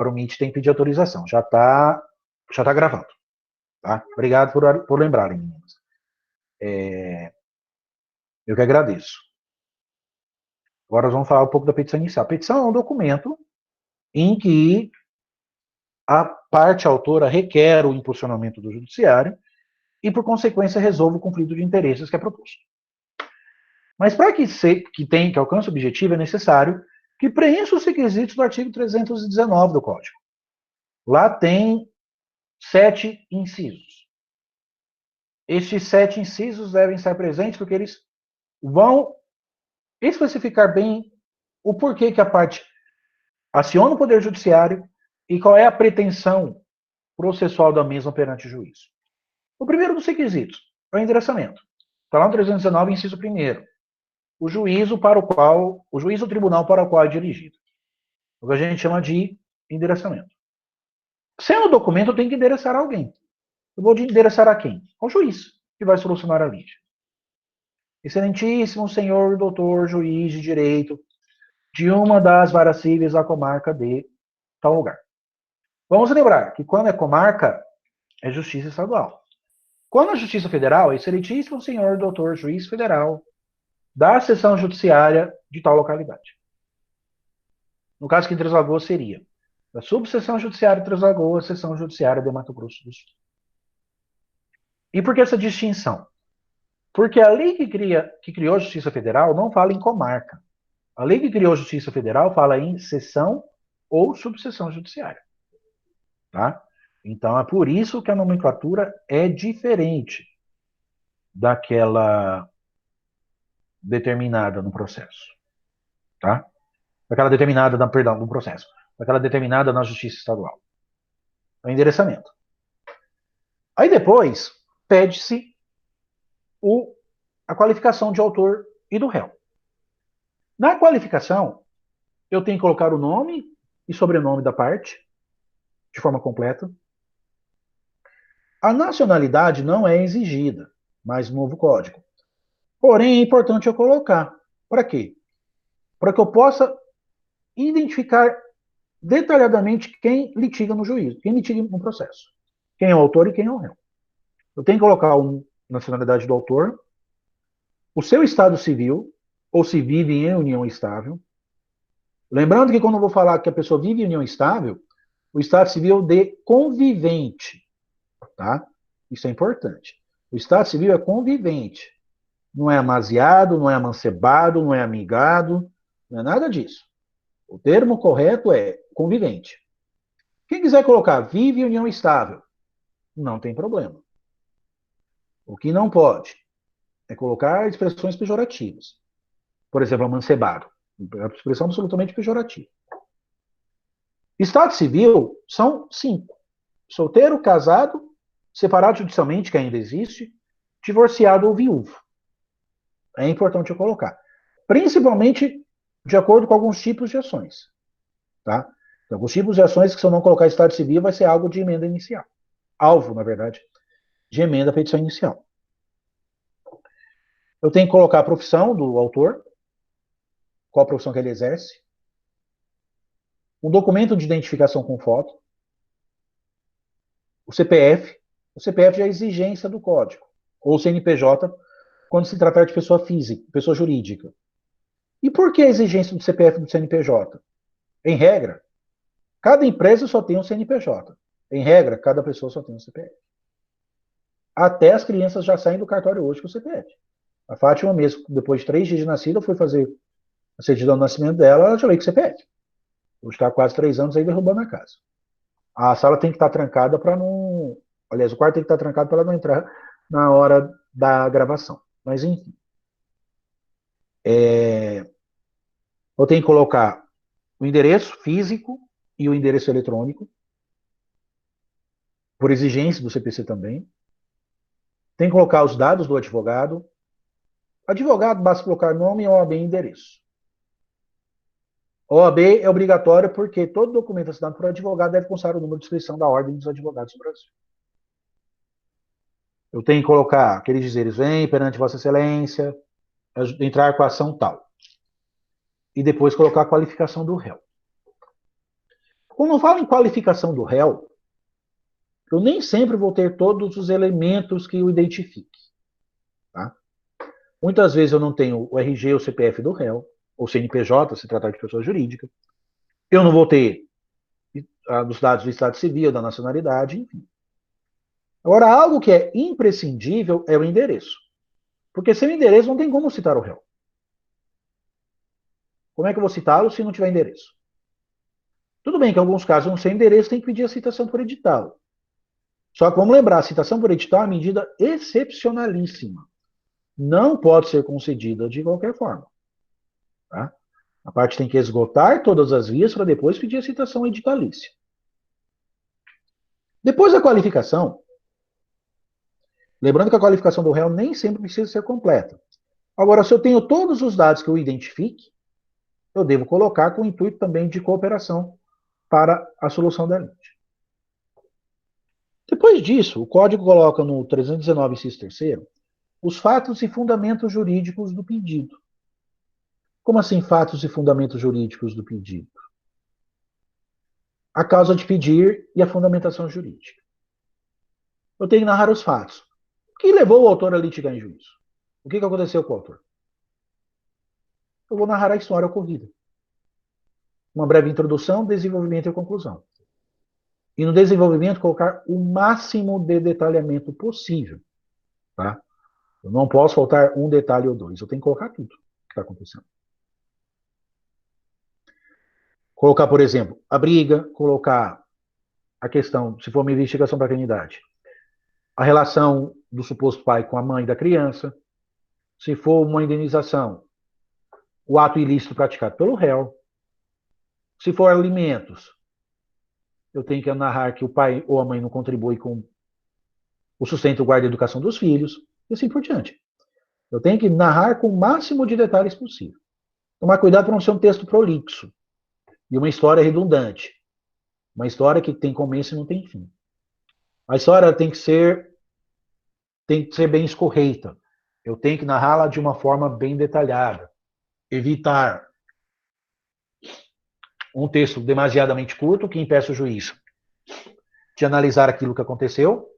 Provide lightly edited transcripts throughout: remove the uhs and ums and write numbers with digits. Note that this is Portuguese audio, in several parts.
para o Meet tem que pedir autorização. Já tá gravando. Tá? Obrigado por lembrarem, meninas. Eu que agradeço. Agora nós vamos falar um pouco da petição inicial. A petição é um documento em que a parte autora requer o impulsionamento do judiciário e, por consequência, resolve o conflito de interesses que é proposto. Mas para que alcance o objetivo, é necessário que preencha os requisitos do artigo 319 do Código. Lá tem 7 incisos. Estes 7 incisos devem estar presentes porque eles vão especificar bem o porquê que a parte aciona o Poder Judiciário e qual é a pretensão processual da mesma perante o juízo. O primeiro dos requisitos é o endereçamento. Está lá no 319, inciso 1º. O juízo ou tribunal para o qual é dirigido. O que a gente chama de endereçamento. Sendo o documento, eu tenho que endereçar a alguém. Eu vou endereçar a quem? Ao juiz, que vai solucionar a lide. Excelentíssimo senhor doutor juiz de direito de uma das varas cíveis da comarca de tal lugar. Vamos lembrar que quando é comarca, é justiça estadual. Quando é justiça federal, é excelentíssimo senhor doutor juiz federal da seção judiciária de tal localidade. No caso aqui em Três Lagoas seria da subseção judiciária de Três Lagoas, seção judiciária de Mato Grosso do Sul. E por que essa distinção? Porque a lei que criou a Justiça Federal não fala em comarca. A lei que criou a Justiça Federal fala em seção ou subseção judiciária. Tá? Então é por isso que a nomenclatura é diferente daquela determinada no processo. Tá? Daquela determinada, no processo. Daquela determinada na Justiça Estadual. É o endereçamento. Aí depois, pede-se a qualificação de autor e do réu. Na qualificação, eu tenho que colocar o nome e sobrenome da parte, de forma completa. A nacionalidade não é exigida, mas no novo código. Porém, é importante eu colocar. Para quê? Para que eu possa identificar detalhadamente quem litiga no juízo, quem litiga no processo. Quem é o autor e quem é o réu. Eu tenho que colocar a nacionalidade do autor, o seu estado civil, ou se vive em união estável. Lembrando que quando eu vou falar que a pessoa vive em união estável, o estado civil de convivente. Tá? Isso é importante. O estado civil é convivente. Não é amaziado, não é amancebado, não é amigado, não é nada disso. O termo correto é convivente. Quem quiser colocar vive em união estável, não tem problema. O que não pode é colocar expressões pejorativas. Por exemplo, amancebado. É uma expressão absolutamente pejorativa. Estado civil são 5. Solteiro, casado, separado judicialmente, que ainda existe, divorciado ou viúvo. É importante eu colocar. Principalmente de acordo com alguns tipos de ações. Tá? Então, alguns tipos de ações que, se eu não colocar estado civil, vai ser algo de emenda inicial. Alvo, na verdade, de emenda à petição inicial. Eu tenho que colocar a profissão do autor, qual a profissão que ele exerce, um documento de identificação com foto, o CPF. O CPF já é exigência do código, ou CNPJ, quando se tratar de pessoa física, pessoa jurídica. E por que a exigência do CPF e do CNPJ? Em regra, cada empresa só tem um CNPJ. Em regra, cada pessoa só tem um CPF. Até as crianças já saem do cartório hoje com o CPF. A Fátima mesmo, depois de 3 dias de nascida, foi fazer a certidão do nascimento dela, ela já veio com o CPF. Hoje está há quase 3 anos aí derrubando a casa. A sala tem que estar trancada para não... Aliás, o quarto tem que estar trancado para ela não entrar na hora da gravação. Mas, enfim. Eu tenho que colocar o endereço físico e o endereço eletrônico, por exigência do CPC também. Tem que colocar os dados do advogado. Advogado, basta colocar nome, OAB e endereço. OAB é obrigatório porque todo documento assinado por advogado deve constar o número de inscrição da Ordem dos Advogados do Brasil. Eu tenho que colocar aqueles dizeres, vem perante Vossa Excelência, entrar com a ação tal. E depois colocar a qualificação do réu. Quando eu falo em qualificação do réu, eu nem sempre vou ter todos os elementos que o identifique. Tá? Muitas vezes eu não tenho o RG ou o CPF do réu, ou CNPJ, se tratar de pessoa jurídica. Eu não vou ter dos dados do Estado Civil, da nacionalidade, enfim. Agora, algo que é imprescindível é o endereço. Porque sem o endereço não tem como citar o réu. Como é que eu vou citá-lo se não tiver endereço? Tudo bem que em alguns casos, não sem endereço, tem que pedir a citação por edital. Só que vamos lembrar, a citação por edital é uma medida excepcionalíssima. Não pode ser concedida de qualquer forma. Tá? A parte tem que esgotar todas as vias para depois pedir a citação editalícia. Depois da qualificação, lembrando que a qualificação do réu nem sempre precisa ser completa. Agora, se eu tenho todos os dados que eu identifique, eu devo colocar com o intuito também de cooperação para a solução da lide. Depois disso, o código coloca no 319, inciso 3º, os fatos e fundamentos jurídicos do pedido. Como assim fatos e fundamentos jurídicos do pedido? A causa de pedir e a fundamentação jurídica. Eu tenho que narrar os fatos. O que levou o autor a litigar em juízo? O que aconteceu com o autor? Eu vou narrar a história ocorrida. Uma breve introdução, desenvolvimento e conclusão. E no desenvolvimento, colocar o máximo de detalhamento possível. Tá? Eu não posso faltar um detalhe ou dois. Eu tenho que colocar tudo que está acontecendo. Colocar, por exemplo, a briga, colocar a questão, se for uma investigação para paternidade, a relação do suposto pai com a mãe da criança, se for uma indenização, o ato ilícito praticado pelo réu, se for alimentos, eu tenho que narrar que o pai ou a mãe não contribui com o sustento, guarda e educação dos filhos, e assim por diante. Eu tenho que narrar com o máximo de detalhes possível. Tomar cuidado para não ser um texto prolixo e uma história redundante. Uma história que tem começo e não tem fim. A história tem que ser bem escorreita. Eu tenho que narrá-la de uma forma bem detalhada. Evitar um texto demasiadamente curto que impeça o juiz de analisar aquilo que aconteceu.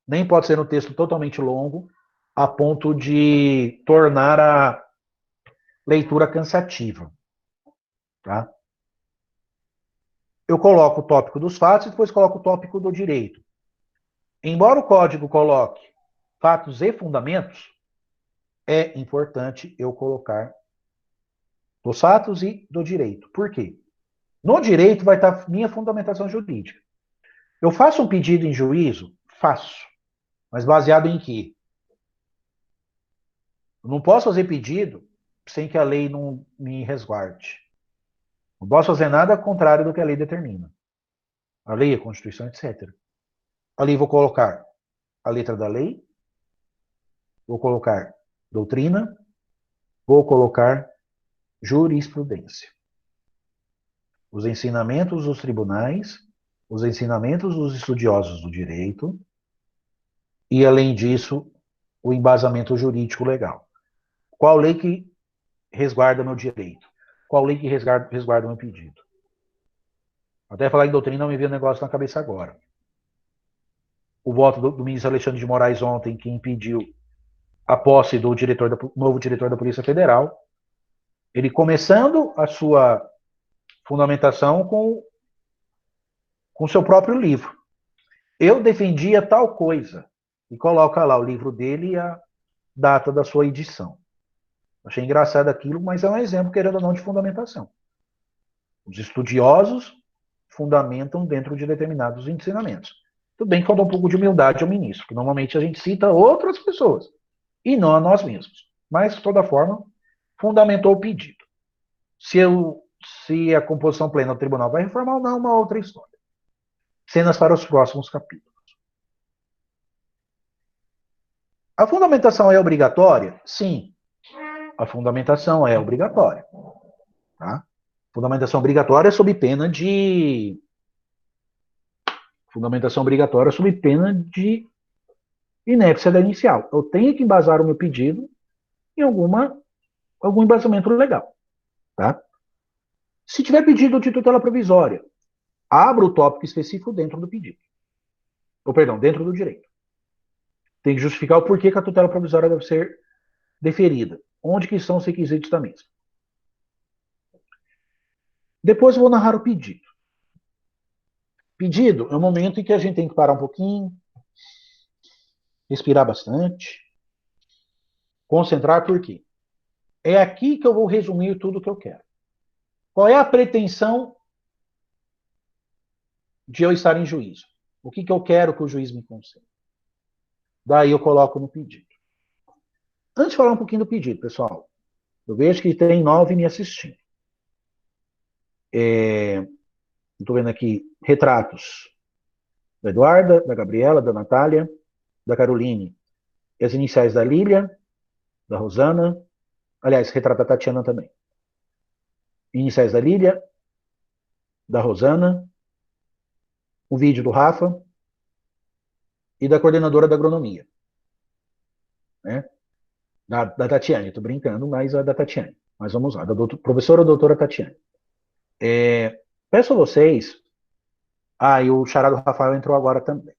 Nem pode ser um texto totalmente longo, a ponto de tornar a leitura cansativa. Tá? Eu coloco o tópico dos fatos e depois coloco o tópico do direito. Embora o código coloque fatos e fundamentos, é importante eu colocar dos fatos e do direito. Por quê? No direito vai estar minha fundamentação jurídica. Eu faço um pedido em juízo? Faço. Mas baseado em quê? Eu não posso fazer pedido sem que a lei não me resguarde. Não posso fazer nada contrário do que a lei determina. A lei, a Constituição, etc. Ali vou colocar a letra da lei, vou colocar doutrina, vou colocar jurisprudência. Os ensinamentos dos tribunais, os ensinamentos dos estudiosos do direito e, além disso, o embasamento jurídico legal. Qual lei que resguarda meu direito? Qual lei que resguarda meu pedido? Até falar em doutrina, não me veio um negócio na cabeça agora. O voto do ministro Alexandre de Moraes ontem, que impediu a posse do novo diretor da Polícia Federal, ele começando a sua fundamentação com seu próprio livro. Eu defendia tal coisa. E coloca lá o livro dele e a data da sua edição. Achei engraçado aquilo, mas é um exemplo, querendo ou não, de fundamentação. Os estudiosos fundamentam dentro de determinados ensinamentos. Tudo bem que falta um pouco de humildade ao ministro, que normalmente a gente cita outras pessoas, e não a nós mesmos. Mas, de toda forma, fundamentou o pedido. Se a composição plena do tribunal vai reformar ou não, é uma outra história. Cenas para os próximos capítulos. A fundamentação é obrigatória? Sim. A fundamentação é obrigatória. Tá? Fundamentação obrigatória sob pena de... Fundamentação obrigatória sob pena de inépcia da inicial. Eu tenho que embasar o meu pedido em algum embasamento legal. Tá? Se tiver pedido de tutela provisória, abra o tópico específico dentro do pedido. Ou, perdão, dentro do direito. Tem que justificar o porquê que a tutela provisória deve ser deferida. Onde que estão os requisitos da mesma. Depois eu vou narrar o pedido. Pedido é o momento em que a gente tem que parar um pouquinho, respirar bastante, concentrar, por quê? É aqui que eu vou resumir tudo o que eu quero. Qual é a pretensão de eu estar em juízo? O que eu quero que o juiz me conceda? Daí eu coloco no pedido. Antes de falar um pouquinho do pedido, pessoal, eu vejo que tem 9 me assistindo. Estou vendo aqui retratos da Eduarda, da Gabriela, da Natália, da Caroline, e as iniciais da Lília, da Rosana, aliás, retrato da Tatiana também. Iniciais da Lília, da Rosana, o vídeo do Rafa e da coordenadora da agronomia. Né? Da Tatiane, estou brincando, mas é da Tatiane. Mas vamos lá, da professora doutora Tatiane. Peço a vocês. E o xará do Rafael entrou agora também.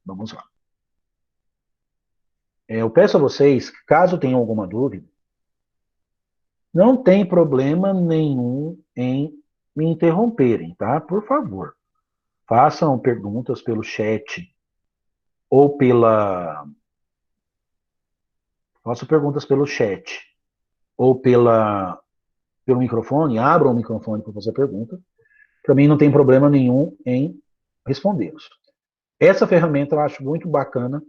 Vamos lá. Eu peço a vocês, caso tenham alguma dúvida, não tem problema nenhum em me interromperem, tá? Por favor. Façam perguntas pelo chat ou pela. Façam perguntas pelo chat ou pelo microfone, abram o microfone para fazer pergunta. Para mim não tem problema nenhum em respondê-los. Essa ferramenta eu acho muito bacana,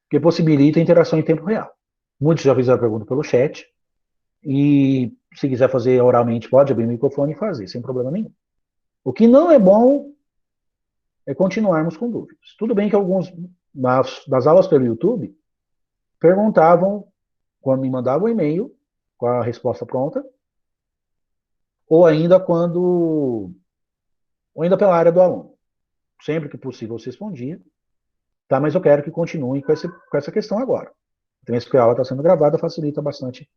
porque possibilita a interação em tempo real. Muitos já fizeram pergunta pelo chat, e se quiser fazer oralmente, pode abrir o microfone e fazer, sem problema nenhum. O que não é bom é continuarmos com dúvidas. Tudo bem que alguns das aulas pelo YouTube perguntavam, quando me mandavam um e-mail com a resposta pronta, ou ainda pela área do aluno. Sempre que possível você respondia, tá? Mas eu quero que continue com essa questão agora. Também porque a aula está sendo gravada, facilita bastante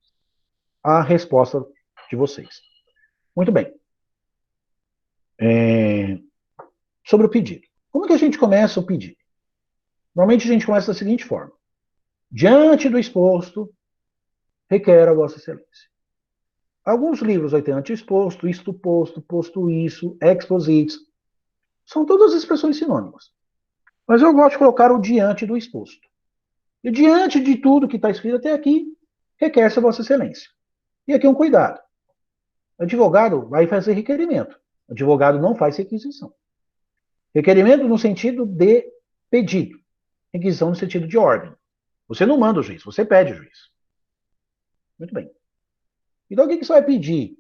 a resposta de vocês. Muito bem. Sobre o pedido. Como que a gente começa o pedido? Normalmente a gente começa da seguinte forma. Diante do exposto, requer a Vossa Excelência. Alguns livros vai ter anteexposto, isto posto, posto isso, exposit. São todas expressões sinônimas. Mas eu gosto de colocar o diante do exposto. E diante de tudo que está escrito até aqui, requer-se a Vossa Excelência. E aqui um cuidado. Advogado vai fazer requerimento. Advogado não faz requisição. Requerimento no sentido de pedido. Requisição no sentido de ordem. Você não manda o juiz, você pede o juiz. Muito bem. Então, o que você vai pedir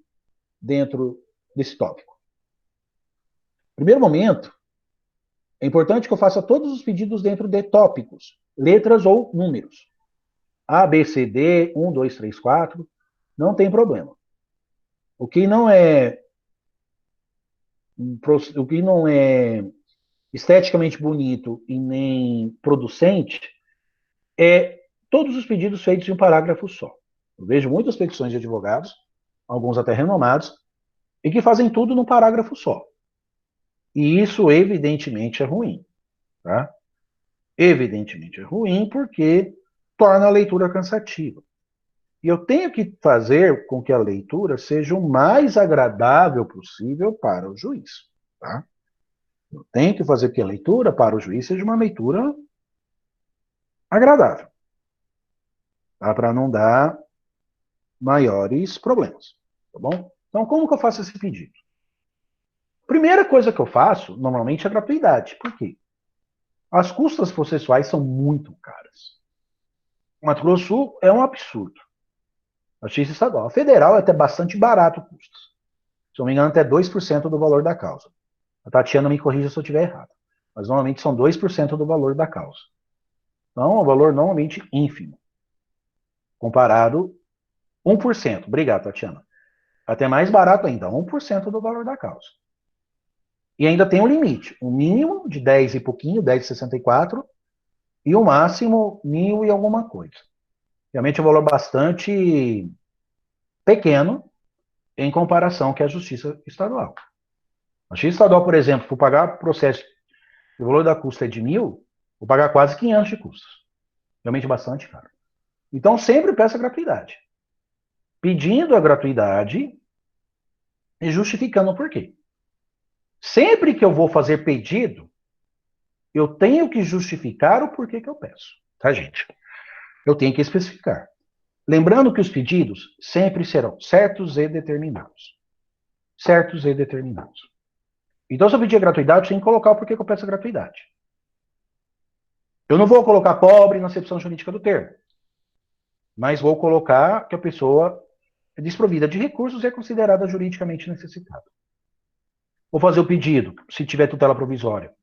dentro desse tópico? Primeiro momento, é importante que eu faça todos os pedidos dentro de tópicos, letras ou números. A, B, C, D, 1, 2, 3, 4, não tem problema. O que não é esteticamente bonito e nem producente é todos os pedidos feitos em um parágrafo só. Eu vejo muitas petições de advogados, alguns até renomados, e que fazem tudo num parágrafo só. E isso, evidentemente, é ruim. Tá? Evidentemente é ruim porque torna a leitura cansativa. E eu tenho que fazer com que a leitura seja o mais agradável possível para o juiz. Tá? Eu tenho que fazer que a leitura para o juiz seja uma leitura agradável. Tá? Para não dar maiores problemas. Tá bom? Então, como que eu faço esse pedido? Primeira coisa que eu faço, normalmente, é a gratuidade. Por quê? As custas processuais são muito caras. O Mato Grosso do Sul é um absurdo. A justiça estadual. A federal é até bastante barato o custo. Se eu não me engano, até 2% do valor da causa. A Tatiana me corrija se eu estiver errado. Mas normalmente são 2% do valor da causa. Então, é um valor normalmente ínfimo. Comparado 1%. Obrigado, Tatiana. Até mais barato ainda, 1% do valor da causa. E ainda tem um limite. O mínimo de 10 e pouquinho, 10,64, e o máximo 1.000 e alguma coisa. Realmente é um valor bastante pequeno em comparação que a Justiça Estadual. A Justiça Estadual, por exemplo, for pagar processo, o valor da custa é de 1.000, vou pagar quase 500 de custos. Realmente bastante caro. Então, sempre peça gratuidade. Pedindo a gratuidade e justificando o porquê. Sempre que eu vou fazer pedido, eu tenho que justificar o porquê que eu peço. Tá, gente? Eu tenho que especificar. Lembrando que os pedidos sempre serão certos e determinados. Certos e determinados. Então, se eu pedir a gratuidade, eu tenho que colocar o porquê que eu peço a gratuidade. Eu não vou colocar pobre na acepção jurídica do termo, mas vou colocar que a pessoa é desprovida de recursos e é considerada juridicamente necessitada. Vou fazer o pedido, se tiver tutela provisória,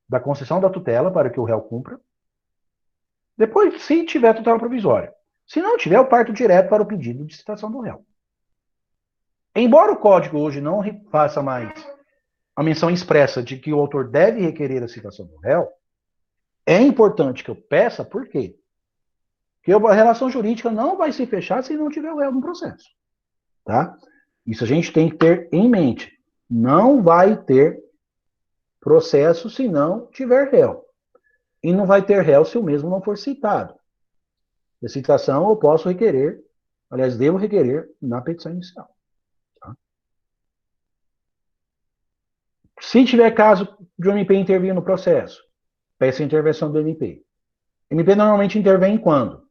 da concessão da tutela para que o réu cumpra. Depois, se tiver tutela provisória. Se não tiver, eu parto direto para o pedido de citação do réu. Embora o código hoje não faça mais a menção expressa de que o autor deve requerer a citação do réu, é importante que eu peça, por quê? Porque a relação jurídica não vai se fechar se não tiver o réu no processo. Tá? Isso a gente tem que ter em mente. Não vai ter processo se não tiver réu. E não vai ter réu se o mesmo não for citado. A citação eu posso requerer, aliás, devo requerer na petição inicial. Tá? Se tiver caso de um MP intervir no processo, peça a intervenção do MP. O MP normalmente intervém quando?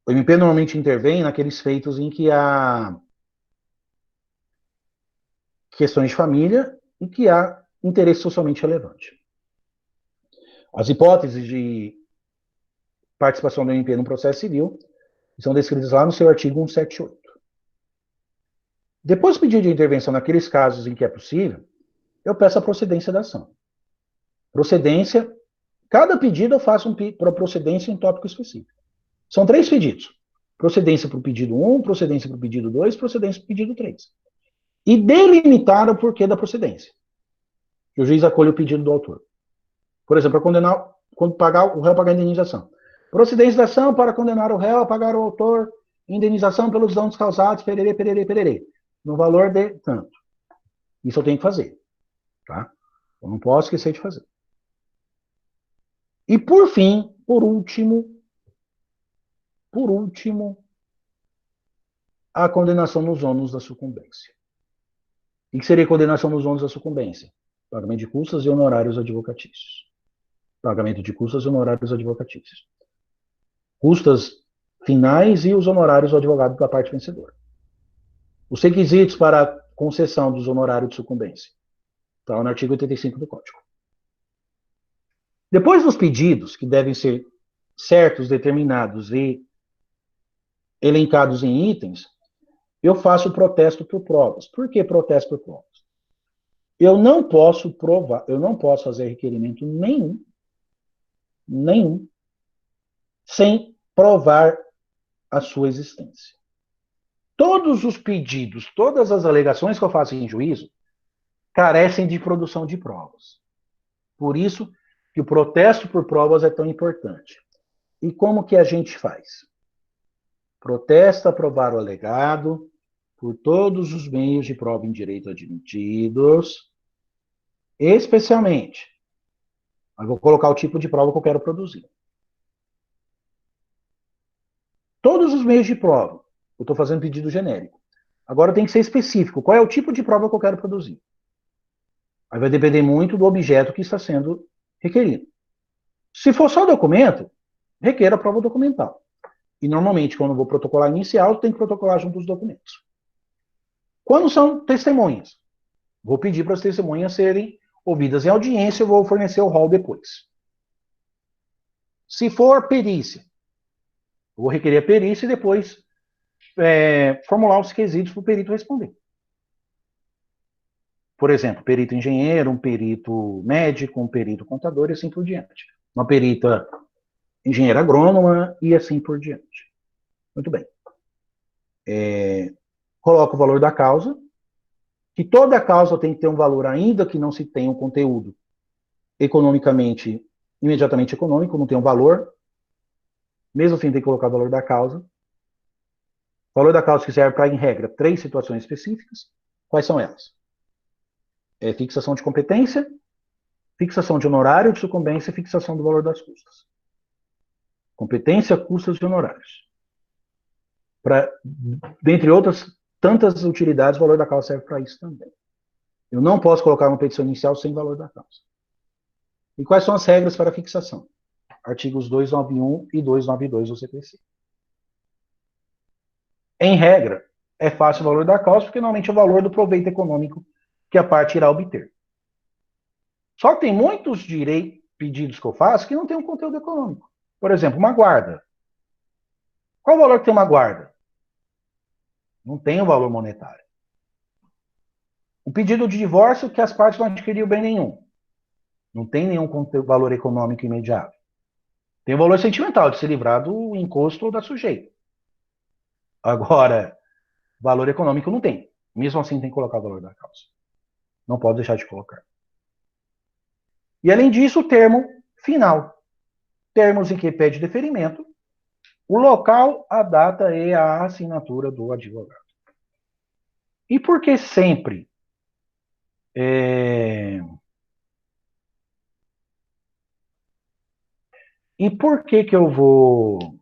O MP normalmente intervém naqueles feitos em que há questões de família e que há interesse socialmente relevante. As hipóteses de participação do MP no processo civil são descritas lá no seu artigo 178. Depois do pedido de intervenção naqueles casos em que é possível, eu peço a procedência da ação. Procedência, cada pedido eu faço para procedência em tópico específico. São 3 pedidos. Procedência para o pedido 1, procedência para o pedido 2, procedência para o pedido 3. E delimitar o porquê da procedência. O juiz acolhe o pedido do autor. Por exemplo, para condenar, quando pagar, o réu pagar a indenização. Procedência da ação para condenar o réu a pagar ao autor indenização pelos danos causados, pererê, pererê, pererê, no valor de tanto. Isso eu tenho que fazer. Tá? Eu não posso esquecer de fazer. E por fim, por último, a condenação nos ônus da sucumbência. O que seria condenação nos ônus da sucumbência? Pagamento de custas e honorários advocatícios. Pagamento de custas e honorários advocatícios. Custas finais e os honorários do advogado da parte vencedora. Os requisitos para a concessão dos honorários de sucumbência. Está no artigo 85 do Código. Depois dos pedidos, que devem ser certos, determinados e elencados em itens, eu faço o protesto por provas. Por que protesto por provas? Eu não posso provar, eu não posso fazer requerimento nenhum, sem provar a sua existência. Todos os pedidos, todas as alegações que eu faço em juízo, carecem de produção de provas. Por isso que o protesto por provas é tão importante. E como que a gente faz? Protesta provar o alegado por todos os meios de prova em direito admitidos, especialmente, eu vou colocar o tipo de prova que eu quero produzir. Todos os meios de prova, eu estou fazendo pedido genérico. Agora tem que ser específico. Qual é o tipo de prova que eu quero produzir? Aí vai depender muito do objeto que está sendo requerido. Se for só documento, requer a prova documental. E normalmente, quando eu vou protocolar inicial, tem que protocolar junto os documentos. Quando são testemunhas, vou pedir para as testemunhas serem ouvidas em audiência, eu vou fornecer o rol depois. Se for perícia, eu vou requerer a perícia e depois formular os quesitos para o perito responder. Por exemplo, perito engenheiro, um perito médico, um perito contador e assim por diante. Uma perita engenheira agrônoma e assim por diante. Muito bem. Coloco o valor da causa, que toda causa tem que ter um valor, ainda que não se tenha um conteúdo economicamente, imediatamente econômico, não tem um valor, mesmo assim tem que colocar o valor da causa. Valor da causa que serve para, em regra, 3 situações específicas. Quais são elas? Fixação de competência, fixação de honorário de sucumbência e fixação do valor das custas. Competência, custas e honorários. Dentre outras tantas utilidades, o valor da causa serve para isso também. Eu não posso colocar uma petição inicial sem valor da causa. E quais são as regras para a fixação? Artigos 291 e 292 do CPC. Em regra, é fácil o valor da causa, porque normalmente é o valor do proveito econômico que a parte irá obter. Só que tem muitos pedidos que eu faço que não tem um conteúdo econômico. Por exemplo, uma guarda. Qual o valor que tem uma guarda? Não tem um valor monetário. Um pedido de divórcio que as partes não adquiriram bem nenhum. Não tem nenhum valor econômico imediato. Tem o valor sentimental de se livrar do encosto ou da sujeita. Agora, valor econômico não tem. Mesmo assim, tem que colocar o valor da causa. Não pode deixar de colocar. E, além disso, o termo final. Termos em que pede deferimento, o local, a data e a assinatura do advogado. E por que sempre? E por que eu vou...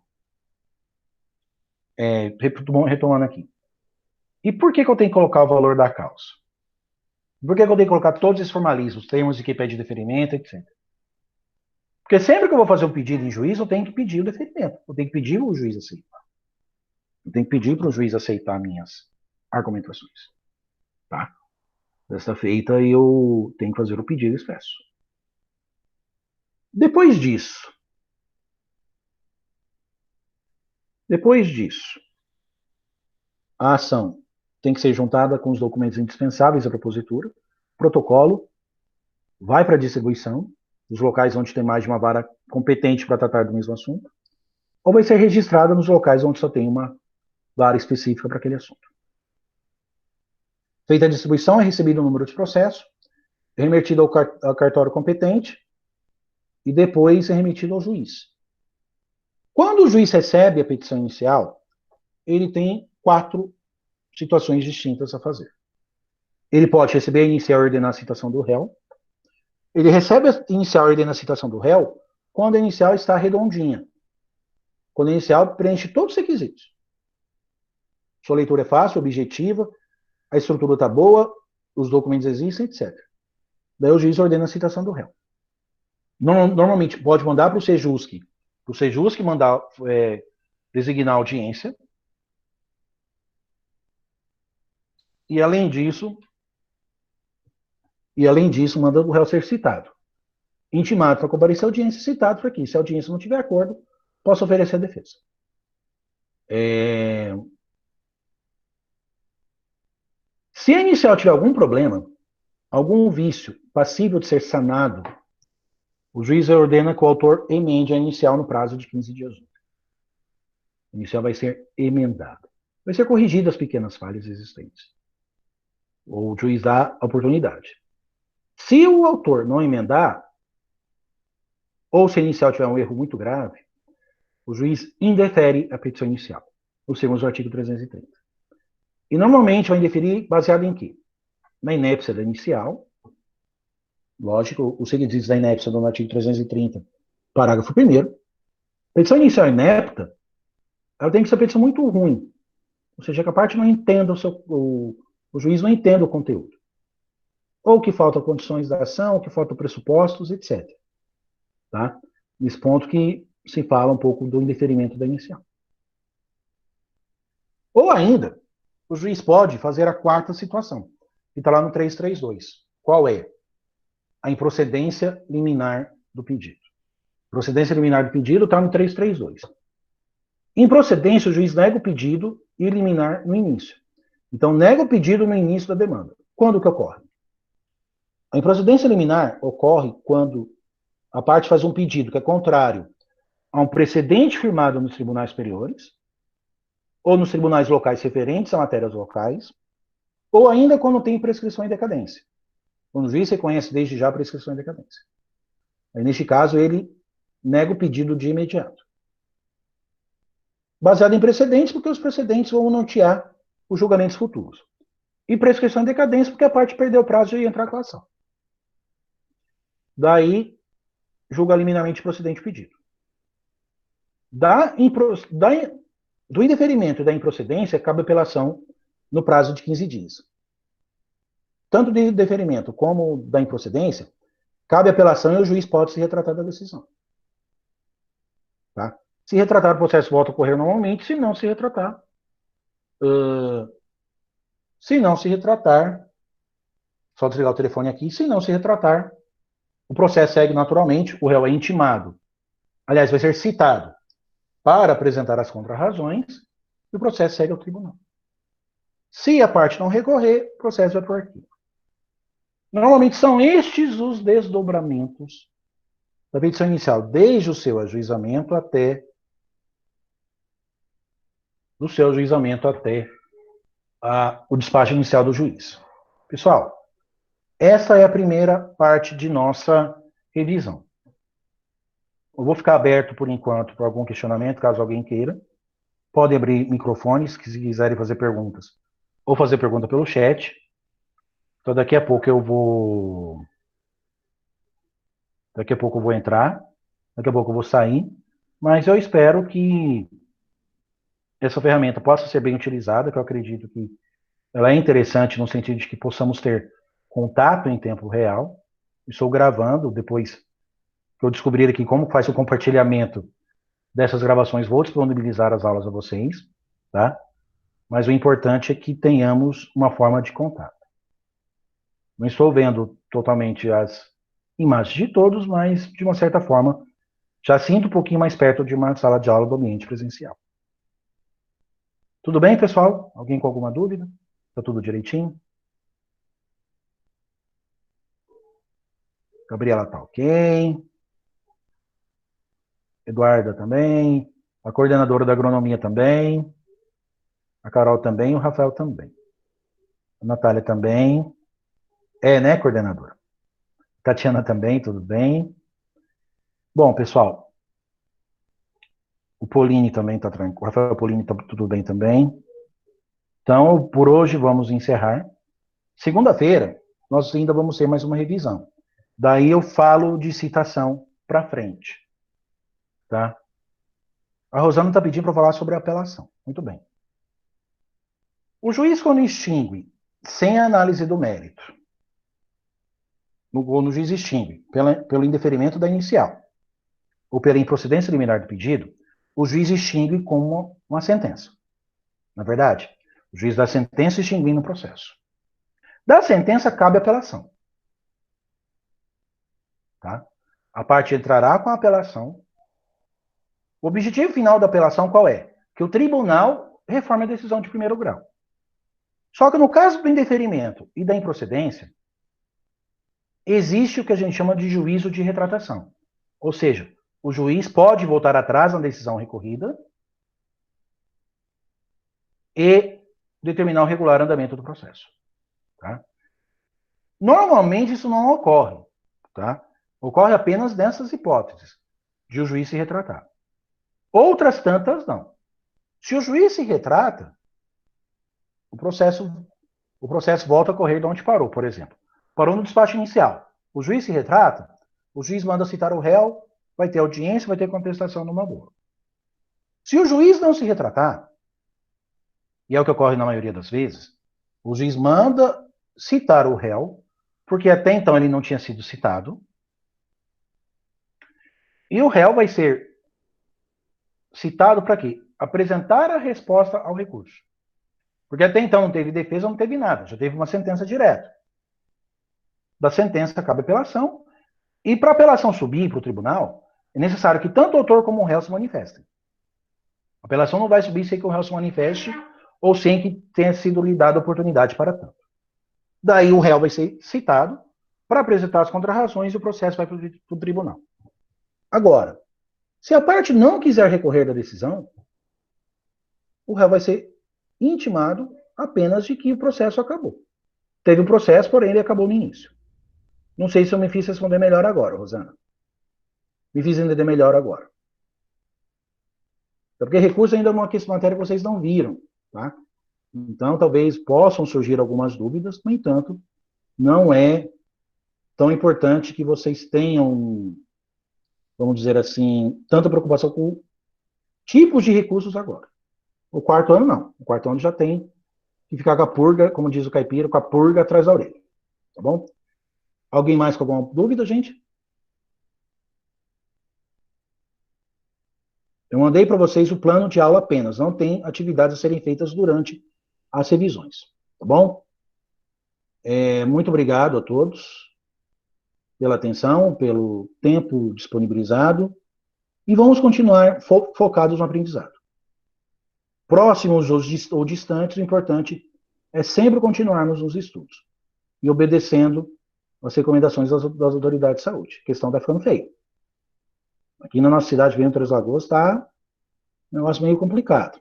retomando aqui. E por que eu tenho que colocar o valor da causa? Por que eu tenho que colocar todos esses formalismos, termos de que pede deferimento, etc. Porque sempre que eu vou fazer um pedido em juízo, eu tenho que pedir o deferimento. Eu tenho que pedir o juiz aceitar. Eu tenho que pedir para o juiz aceitar minhas argumentações. Tá? Desta feita, eu tenho que fazer o pedido expresso. Depois disso, a ação tem que ser juntada com os documentos indispensáveis à propositura, protocolo, vai para a distribuição, nos locais onde tem mais de uma vara competente para tratar do mesmo assunto, ou vai ser registrada nos locais onde só tem uma vara específica para aquele assunto. Feita a distribuição, é recebido o número de processo, é remetido ao cartório competente e depois é remetido ao juiz. Quando o juiz recebe a petição inicial, ele tem 4 situações distintas a fazer. Ele pode receber a inicial e ordenar a citação do réu. Ele recebe a inicial e ordena a citação do réu quando a inicial está redondinha. Quando a inicial preenche todos os requisitos. Sua leitura é fácil, objetiva, a estrutura está boa, os documentos existem, etc. Daí o juiz ordena a citação do réu. Normalmente pode mandar para o Sejusc mandar designar a audiência. E além disso, manda o réu ser citado. Intimado para comparecer à audiência, citado para que, se a audiência não tiver acordo, possa oferecer a defesa. Se a inicial tiver algum problema, algum vício passível de ser sanado, o juiz ordena que o autor emende a inicial no prazo de 15 dias. A inicial vai ser emendada. Vai ser corrigida as pequenas falhas existentes. O juiz dá a oportunidade. Se o autor não emendar, ou se a inicial tiver um erro muito grave, o juiz indefere a petição inicial, nos termos do artigo 330. E normalmente vai indeferir baseado em quê? Na inépcia da inicial. Lógico, os requisitos da inépcia do artigo 330, parágrafo 1º. Petição inicial inepta, ela tem que ser uma petição muito ruim. Ou seja, que a parte não entenda o juiz não entenda o conteúdo. Ou que faltam condições da ação, ou que faltam pressupostos, etc. Tá? Nesse ponto que se fala um pouco do indeferimento da inicial. Ou ainda, o juiz pode fazer a 4ª situação, que está lá no 332. Qual é? A improcedência liminar do pedido. Procedência liminar do pedido está no 332. Improcedência, o juiz nega o pedido e liminar no início. Então, nega o pedido no início da demanda. Quando que ocorre? A improcedência liminar ocorre quando a parte faz um pedido que é contrário a um precedente firmado nos tribunais superiores, ou nos tribunais locais referentes a matérias locais, ou ainda quando tem prescrição em decadência. Quando o juiz reconhece desde já a prescrição em decadência. Aí, neste caso, ele nega o pedido de imediato. Baseado em precedentes, porque os precedentes vão nortear os julgamentos futuros. E prescrição e decadência, porque a parte perdeu o prazo de entrar com a ação. Daí, julga liminarmente procedente pedido. Do indeferimento e da improcedência, cabe apelação no prazo de 15 dias. Tanto do indeferimento como da improcedência, cabe apelação e o juiz pode se retratar da decisão. Tá? Se retratar, o processo volta a ocorrer normalmente, se não se retratar, só desligar o telefone aqui, se não se retratar, o processo segue naturalmente, o réu é intimado. Aliás, vai ser citado para apresentar as contrarrazões e o processo segue ao tribunal. Se a parte não recorrer, o processo vai para o arquivo. Normalmente são estes os desdobramentos da petição inicial, desde o seu ajuizamento até o despacho inicial do juiz. Pessoal, essa é a primeira parte de nossa revisão. Eu vou ficar aberto por enquanto para algum questionamento, caso alguém queira. Podem abrir microfones, se quiserem fazer perguntas, ou fazer pergunta pelo chat. Então daqui a pouco eu vou entrar, daqui a pouco eu vou sair, mas eu espero que essa ferramenta possa ser bem utilizada, que eu acredito que ela é interessante no sentido de que possamos ter contato em tempo real. Estou gravando, depois que eu descobrir aqui como faz o compartilhamento dessas gravações, vou disponibilizar as aulas a vocês, tá? Mas o importante é que tenhamos uma forma de contato. Não estou vendo totalmente as imagens de todos, mas, de uma certa forma, já sinto um pouquinho mais perto de uma sala de aula do ambiente presencial. Tudo bem, pessoal? Alguém com alguma dúvida? Está tudo direitinho? Gabriela tá ok. Eduarda também. A coordenadora da agronomia também. A Carol também. O Rafael também. A Natália também. É, né, coordenadora? Tatiana também, tudo bem? Bom, pessoal, o Polini também está tranquilo. O Rafael Polini está tudo bem também. Então, por hoje, vamos encerrar. Segunda-feira, nós ainda vamos ter mais uma revisão. Daí eu falo de citação para frente. Tá? A Rosana está pedindo para falar sobre a apelação. Muito bem. O juiz, quando extingue, sem a análise do mérito, no juiz extingue, pelo indeferimento da inicial, ou pela improcedência liminar do pedido, o juiz extingue com uma sentença. Na verdade, o juiz dá sentença extinguindo o processo. Da sentença cabe apelação. Tá? A parte entrará com a apelação. O objetivo final da apelação qual é? Que o tribunal reforme a decisão de primeiro grau. Só que no caso do indeferimento e da improcedência, existe o que a gente chama de juízo de retratação. Ou seja, o juiz pode voltar atrás na decisão recorrida e determinar o regular andamento do processo. Tá? Normalmente isso não ocorre. Tá? Ocorre apenas nessas hipóteses de o juiz se retratar. Outras tantas não. Se o juiz se retrata, o processo volta a correr de onde parou, por exemplo. Parou no despacho inicial. O juiz se retrata, o juiz manda citar o réu, vai ter audiência, vai ter contestação numa boa. Se o juiz não se retratar, e é o que ocorre na maioria das vezes, o juiz manda citar o réu, porque até então ele não tinha sido citado, e o réu vai ser citado para quê? Apresentar a resposta ao recurso. Porque até então não teve defesa, não teve nada, já teve uma sentença direta. Da sentença cabe apelação, e para a apelação subir para o tribunal, é necessário que tanto o autor como o réu se manifestem. A apelação não vai subir sem que o réu se manifeste ou sem que tenha sido lhe dada oportunidade para tanto. Daí o réu vai ser citado para apresentar as contrarrazões e o processo vai para o tribunal. Agora, se a parte não quiser recorrer da decisão, o réu vai ser intimado apenas de que o processo acabou. Teve um processo, porém ele acabou no início. Não sei se eu me fiz responder melhor agora, Rosana. Me fiz entender melhor agora. Porque recurso ainda é uma matéria que vocês não viram, tá? Então, talvez possam surgir algumas dúvidas, no entanto, não é tão importante que vocês tenham, vamos dizer assim, tanta preocupação com tipos de recursos agora. O quarto ano, não. O quarto ano já tem que ficar com a purga, como diz o caipira, com a purga atrás da orelha. Tá bom? Alguém mais com alguma dúvida, gente? Eu mandei para vocês o plano de aula apenas, não tem atividades a serem feitas durante as revisões. Tá bom? Muito obrigado a todos pela atenção, pelo tempo disponibilizado e vamos continuar focados no aprendizado. Próximos ou distantes, o importante é sempre continuarmos nos estudos e obedecendo as recomendações das autoridades de saúde. A questão está ficando feia. Aqui na nossa cidade, Bento Três Lagoas, está um negócio meio complicado.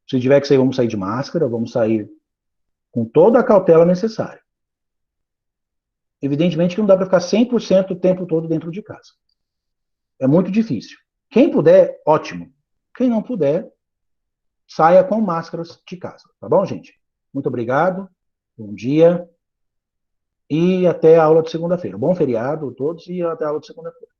Se tiver que sair, vamos sair de máscara, vamos sair com toda a cautela necessária. Evidentemente que não dá para ficar 100% o tempo todo dentro de casa. É muito difícil. Quem puder, ótimo. Quem não puder, saia com máscaras de casa. Tá bom, gente? Muito obrigado. Bom dia. E até a aula de segunda-feira. Bom feriado a todos e até a aula de segunda-feira.